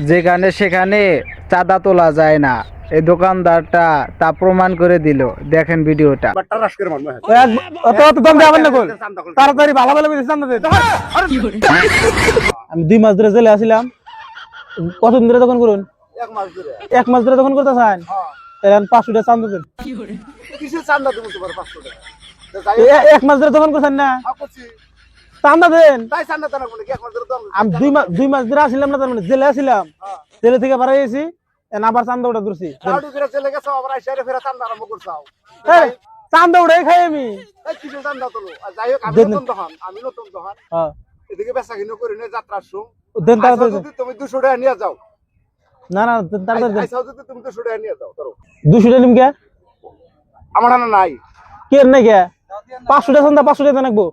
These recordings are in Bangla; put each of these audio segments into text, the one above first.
যেখানে সেখানে চাঁদা তোলা যায় না, এই দোকানদারটা তা প্রমাণ করে দিল। দেখেন ভিডিওটা। তাড়াতাড়ি ভালো ভালো আমি 2 মাস ধরে জেলে আসিলাম। কতদিন ধরে দোকান করুন? 1 মাস ধরে দোকান করতে চান? 500 টাকা চান্দা দেন। 1 মাস ধরে দোকান করছেন না? চান্দা দেন। আমি 2 মাস ধরে আসিলাম না, তার মানে জেলে আসিলাম, জেলে থেকে বাড়াই গেছি, আবার চান্দা ওটা ধরছি। চান্দা ওটাই খাই আমি। তুমি 200 টাকা নিয়ে যাও। না না, তুমি 200 টাকা নিয়ে যাও। 200 টাকা নিম কে? আমার নাই কে নাই কে? 500 টাকা চান্দা, 500 টাকা নাকবো,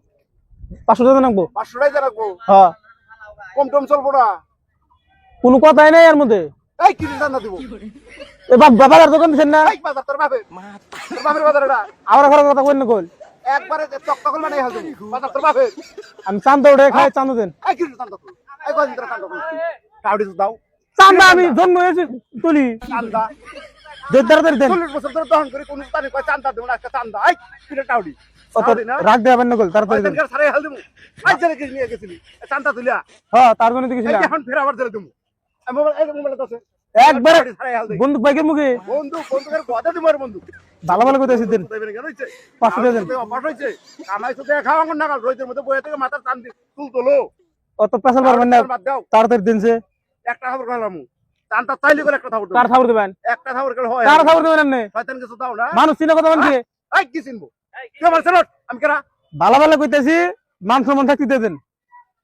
500 টাকা নাকবো। 500 টাকা রাখবো। হ্যাঁ, কম টম চলবো না। কোনো কথাই নাই এর মধ্যে। এই কি চান্দা দিব? এ বাবার দোকান দিছেন না? এই বাজার তোর বাপের বাজার এটা। আমার ঘরের কথা কই না কই? একবারে চকচকল মানে হাল দিব। বাজার তোর বাপের। আমি চান্দা ওটাই খাই, চান্দা দেন। এই কি চান্দা তুই? এই কদিন তোর চান্দা তুই? কাউডি দাও। চান্দা আমি জন্ম হয়েছি তুলি। চান্দা দেন, তাড়াতাড়ি দেন। 40 বছর ধরে দহন করে কোন স্থানে কয় চান্দা দেব না, একটা চান্দা। এই কি কাউডি? রাগ দেবেন না কই? তাড়াতাড়ি দেন। সারাই হাল দিব। আজ জেলে কি নিয়ে গেছিলি? চান্দা তুলিয়া। হ্যাঁ, তার জন্য দিছিলাম। এখন ফের আবার জেলে দেব। এই মোবাইল আছে। একবার বন্দুক বাইকের মুখে। বন্দুকের কথা দিব আর বন্দুক। ভালো ভালো কইতাছি দেন। 500 টাকা দেন। অপাস হইছে। কামাই তো দেখা আঙ্গুন নাগাল রইদের মধ্যে বইয়া থেকে মাথার টান তুলতলো। অত পেছাল পারবেন না। তাড়াতাড়ি দেনছে। একটা খবর গেলাম। চান্দা চাইলে করে একটা খবর দেব। কার খবর দিবেন? একটা খবর গেল হয়। কার খবর দিবেন আপনি? শয়তান কিছু দাও না। মানুষ চিনা কথা বলছে। এই কি চিনবো? কি বলছ না? আমি কেরা? ভালো ভালো কইতাছি, মান সম্মান থাকতে দেন।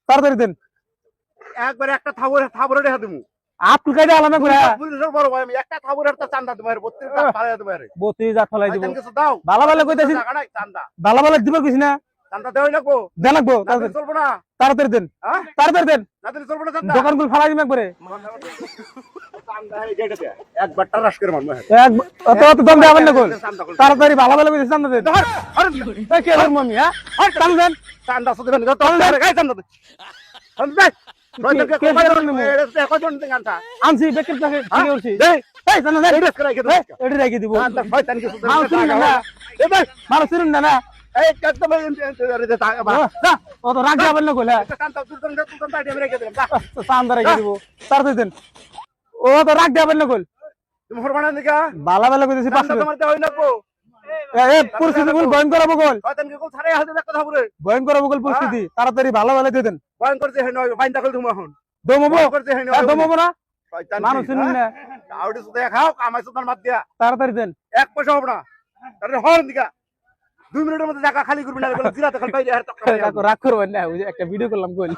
তাড়াতাড়ি দেন। একবার একটা থাবরে দেখা দেবো। আপনি কাইদা আলাদা করে। পুলিশের বড় ভাই আমি একটা থাবরের তো চান্দা দেব আর 32 টাকা ফালাই দেব আরে। 32 হাজার ফালাই দিব। শয়তান কিছু দাও। ভালো ভালো কইতাছি। টাকা নাই চান্দা। ভালো ভালো দিব কইছি না? চান্দা দেওই লাগবো। দেন লাগবো। তাড়াতাড়ি চলবো না। তাড়াতাড়ি দেন। হ্যাঁ? তাড়াতাড়ি দেন। না দিলে চলবো না চান্দা। দোকানগুলো ফালাই দিন একবারে। চান্দা এই যেটা দে। একবার টারাস করে মারমু। অত দম দেবেন না কই? তাড়াতাড়ি ভালো ভালো কইতাছি, চান্দা দেন। এই কে ধর্ম আমি? হ্যাঁ, চান্দা দেন। চান্দা শুধু দেবেন। তো গায় চান্দা দে। চান্দা দে। রয়টাকে কয়জন দিন গানটা? আনছি বেকের টাকা কি করছি? এই চান্দা দেন। এটা করে রেখে দে। এডি রাখি দিব। চান্দা শয়তান কিছু দেবে। মানুষ চিনুন না। এ ভাই মানুষ চিনুন না। এই একদম দে টাকা বা। যা, অত রাগ যাবেন না কইলা। চান্দা তুই আমি রেখে দিলাম। চান্দা রেখে দিব। তাড়াতাড়ি দেন। ও তো রাগ যাবেন না কইল। তুমি হরবানা দিকা? ভালো ভালো কইতাছি 500 চান্দা তোমার দেওই লাগবো। এ পরিস্থিতি বল ভয়ঙ্কর বগল। শয়তান কি কোন ছাড়াই হাতে একটা থাবরে। ভয়ঙ্কর বগল পরিস্থিতি। তাড়াতাড়ি ভালো ভালো দিয়ে দেন। ভয়ঙ্কর যে নয় বাইন্দা কল তুমি এখন। দমবো। ভয়ঙ্কর যে নয়। দমবো না। শয়তান মানুষ চিনুন না। আউডি সুদে খাও কামাই সুদার মাত দিয়া। তাড়াতাড়ি দেন। এক পয়সা হবে না। তাহলে হরন দিকা। 2 মিনিটের মধ্যে জায়গা খালি করবি না বলে জিরাতে খালি বাইরে আর তক। রাগ করবেন না, একটা ভিডিও করলাম কইল।